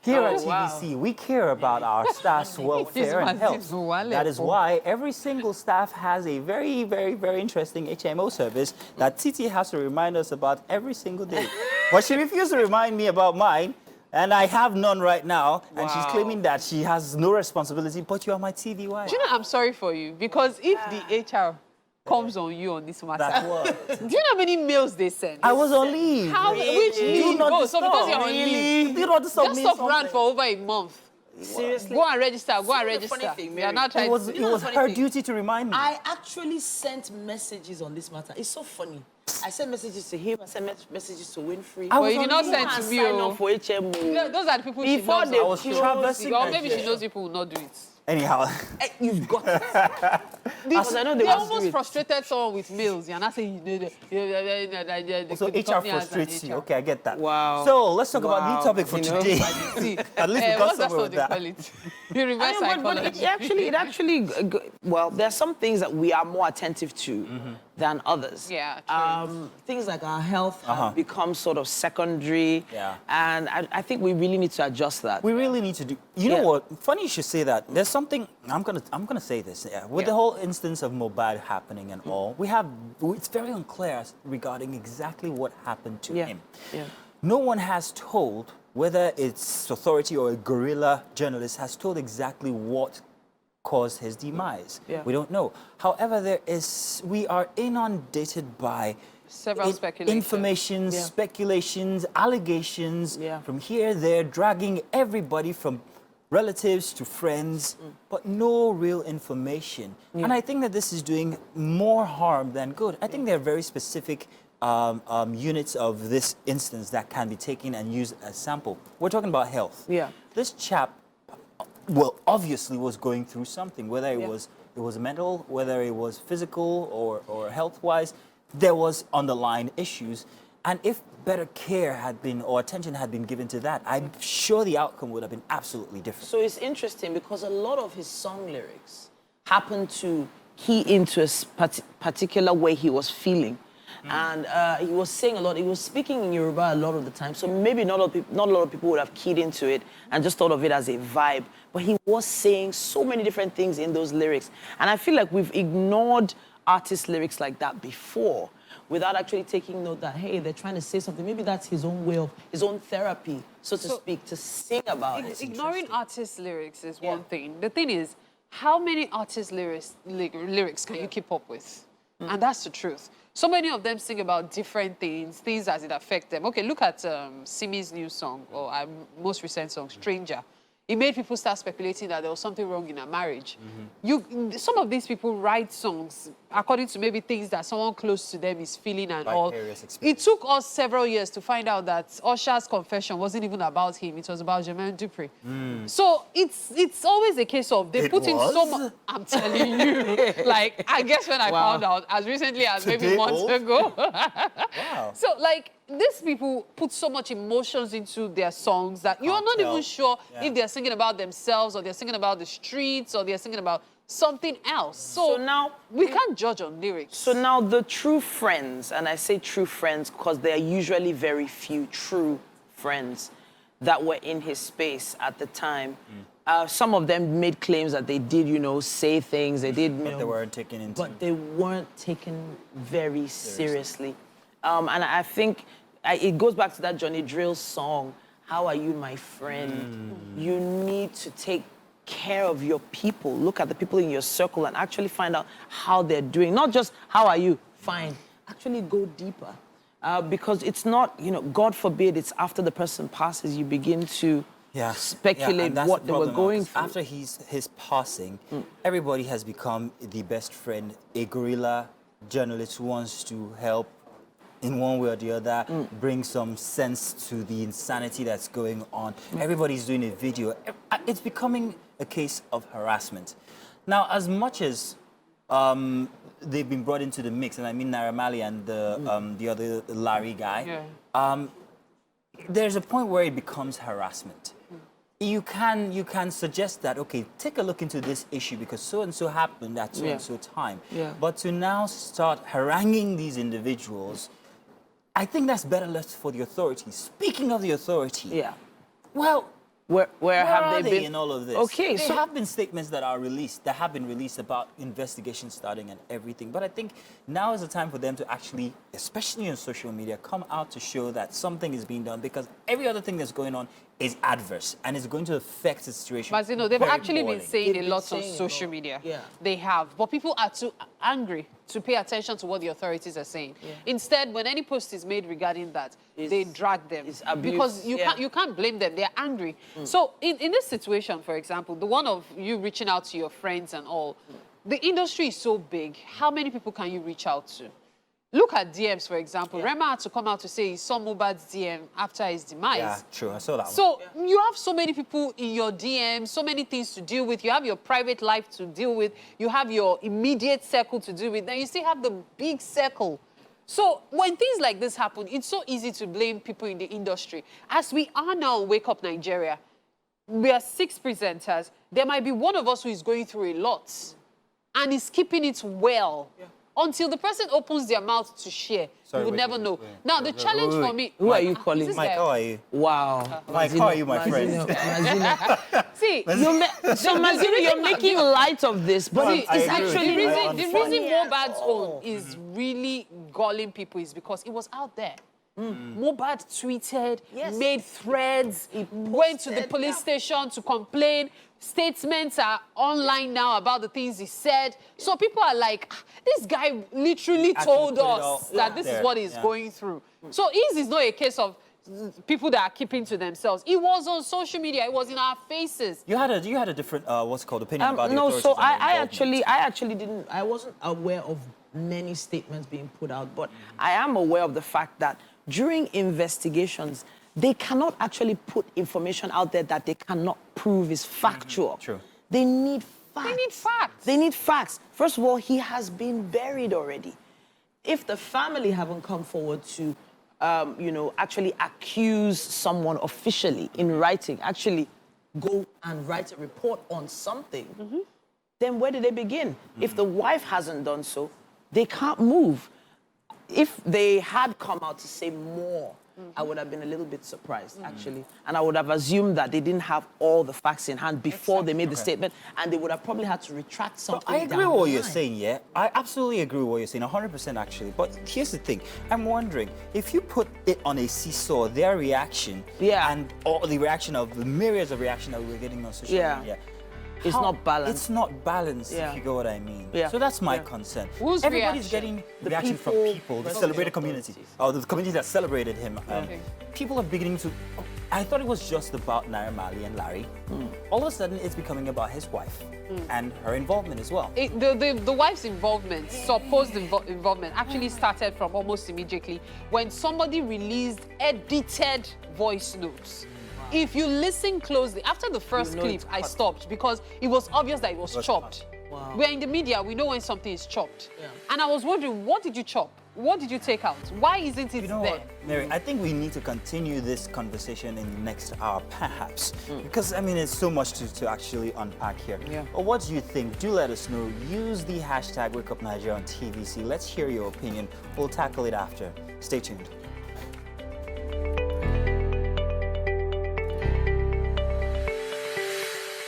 Here at TVC, we care about our staff's welfare and health. That is why every single staff has a very, very, very interesting HMO service that Titi has to remind us about every single day. But she refused to remind me about mine, and I have none right now, and she's claiming that she has no responsibility, but you are my TV wife. Do you know, I'm sorry for you, because if the HR comes on you on this matter. That's what. Do you know how many mails they send? I was on leave. How? Which leave? Oh, so because you're on leave. You just stop around for over a month. Seriously? Go and register. Go and register. Thing, are not trying it was her duty to remind me. I actually sent messages on this matter. It's so funny. I sent messages to him. I sent messages to Winfrey. But you did not send to me. Sign up for HMO. Those are the people before she they knows. Or maybe she knows people will not do it. Anyhow. You've got it. Because I know they almost frustrated someone with mails. You're not saying so HR frustrates you. Okay, I get that. Wow. So let's talk about the topic for today. At least we got somewhere with that. Call it? Reverse psychology. It actually, well, there are some things that we are more attentive to than others. Yeah, true. Things like our health have become sort of secondary. Yeah. And I think we really need to adjust that. We really need to do. You know what? Funny you should say that. There's something I'm gonna say this. Yeah. With the whole instance of Mohbad happening and all, it's very unclear regarding exactly what happened to him. Yeah. No one has told, whether it's authority or a guerrilla journalist has told exactly what caused his demise. Yeah. We don't know. However, we are inundated by several information, speculations, allegations from here, there, dragging everybody from relatives to friends, but no real information. And I think that this is doing more harm than good. I think there are very specific units of this instance that can be taken and used as sample. We're talking about health. Yeah. This chap, well, obviously was going through something, whether it was mental, whether it was physical or health-wise, there was underlying issues. And if better care had been, or attention had been given to that, I'm sure the outcome would have been absolutely different. So it's interesting because a lot of his song lyrics happened to key into a particular way he was feeling. And he was saying a lot, he was speaking in Yoruba a lot of the time, so maybe not a lot of people would have keyed into it and just thought of it as a vibe. But he was saying so many different things in those lyrics. And I feel like we've ignored artist lyrics like that before, without actually taking note that, hey, they're trying to say something. Maybe that's his own way of, his own therapy, so to speak, to sing about it. Ignoring artist lyrics is one thing. The thing is, how many artist lyrics can you keep up with? And that's the truth. So many of them sing about different things as it affects them. Okay, look at Simi's new song, or most recent song, Stranger. It made people start speculating that there was something wrong in a marriage. Some of these people write songs according to maybe things that someone close to them is feeling and all. It took us several years to find out that Usher's confession wasn't even about him. It was about Jermaine Dupri. So it's always a case of they put in so much. I'm telling you. Like, I guess when I found out as recently as maybe months ago. So, like, these people put so much emotions into their songs that you're not even sure if they're singing about themselves or they're singing about the streets or they're singing about something else. So now we can't judge on lyrics. So now the true friends, and I say true friends because there are usually very few true friends that were in his space at the time. Some of them made claims that they did, say things. They did, but they weren't taken into. But they weren't taken very seriously. And I think it goes back to that Johnny Drill song, How Are You, My Friend? You need to take care of your people. Look at the people in your circle and actually find out how they're doing. Not just, how are you? Fine. Actually go deeper. Because it's not, God forbid, it's after the person passes, you begin to speculate what they were going through. After his passing, everybody has become the best friend, a guerrilla journalist who wants to help in one way or the other, bring some sense to the insanity that's going on. Everybody's doing a video. It's becoming a case of harassment. Now, as much as they've been brought into the mix, and I mean Naira Marley and the other Larry guy, there's a point where it becomes harassment. You can suggest that, okay, take a look into this issue because so-and-so happened at so-and-so time. But to now start haranguing these individuals, I think that's better left for the authorities. Speaking of the authority, Well, Where have are they been in all of this? Okay, there so have been statements that are released, that have been released about investigations starting and everything. But I think now is the time for them to actually, especially on social media, come out to show that something is being done, because every other thing that's going on is adverse and it's going to affect the situation. Mazino, they've very actually poorly. been saying They've a been lot on saying a social lot. media. Yeah. They have. But people are too angry to pay attention to what the authorities are saying. Yeah. Instead, when any post is made regarding that, they drag them. it's abuse, Because yeah. you can't blame them. They're angry. So in this situation, for example, the one of you reaching out to your friends and all, the industry is so big. How many people can you reach out to? Look at DMs, for example. Yeah. Rema had to come out to say he saw Mohbad's DM after his demise. Yeah, true. I saw that one. So you have so many people in your DM, so many things to deal with. You have your private life to deal with. You have your immediate circle to deal with. Then you still have the big circle. So when things like this happen, it's so easy to blame people in the industry. As we are now on Wake Up Nigeria, we are 6 presenters. There might be one of us who is going through a lot and is keeping it well. Yeah. Until the person opens their mouth to share, Sorry, you would wait, never wait, know. wait. Now, the challenge for me... Who are you Is calling? this Mike, guy? how are you? Wow. Mike, how are you, my friend? Mazino. See, So Mazino, you're making light of this, but No, it's I agree. actually the reason funny Mohbad's at all. own is really galling people is because it was out there. Mohbad tweeted, Yes. made threads, went to the posted, police yeah. station to complain. Statements are online now about the things he said. So people are like, "Ah, this guy literally Actually told put it us all that out this there." is what he's Yeah. going through. So his is not a case of people that are keeping to themselves. It was on social media. It was in our faces. You had a different what's it called opinion about the No, authorities. so and their I involvement. actually didn't. I wasn't aware of many statements being put out, but I am aware of the fact that during investigations, they cannot actually put information out there that they cannot prove is factual. True. They need facts. They need facts. They need facts. First of all, he has been buried already. If the family haven't come forward to, actually accuse someone officially in writing, actually go and write a report on something, then where do they begin? If the wife hasn't done so, they can't move. If they had come out to say more, I would have been a little bit surprised, actually. And I would have assumed that they didn't have all the facts in hand before they made the statement, and they would have probably had to retract something. I agree down with what the you're line. saying, yeah. I absolutely agree with what you're saying, 100% actually. But here's the thing. I'm wondering, if you put it on a seesaw, their reaction Yeah. and all the reaction of the myriads of reaction that we're getting on social Yeah. media, It's not balanced. It's not balanced, Yeah. if you get what I mean. Yeah. So that's my Yeah. concern. Whose Everybody's reaction? getting The reaction from people people, the present. celebrated community, or the community that celebrated him. Okay. People are beginning to... I thought it was just about Naira Marley and Larry. All of a sudden, it's becoming about his wife and her involvement as well. The wife's involvement, supposed involvement, actually started from almost immediately when somebody released edited voice notes. If you listen closely, after the first know clip, it's I cut. stopped because it was obvious that it was chopped. Wow. We're in the media, we know when something is chopped. Yeah. And I was wondering, what did you chop? What did you take out? Why isn't it You know there? what, Mary? I think we need to continue this conversation in the next hour, perhaps. Because, I mean, it's so much to actually unpack here. Yeah. But what do you think? Do let us know. Use the hashtag WakeUpNigeria on TVC. Let's hear your opinion. We'll tackle it after. Stay tuned.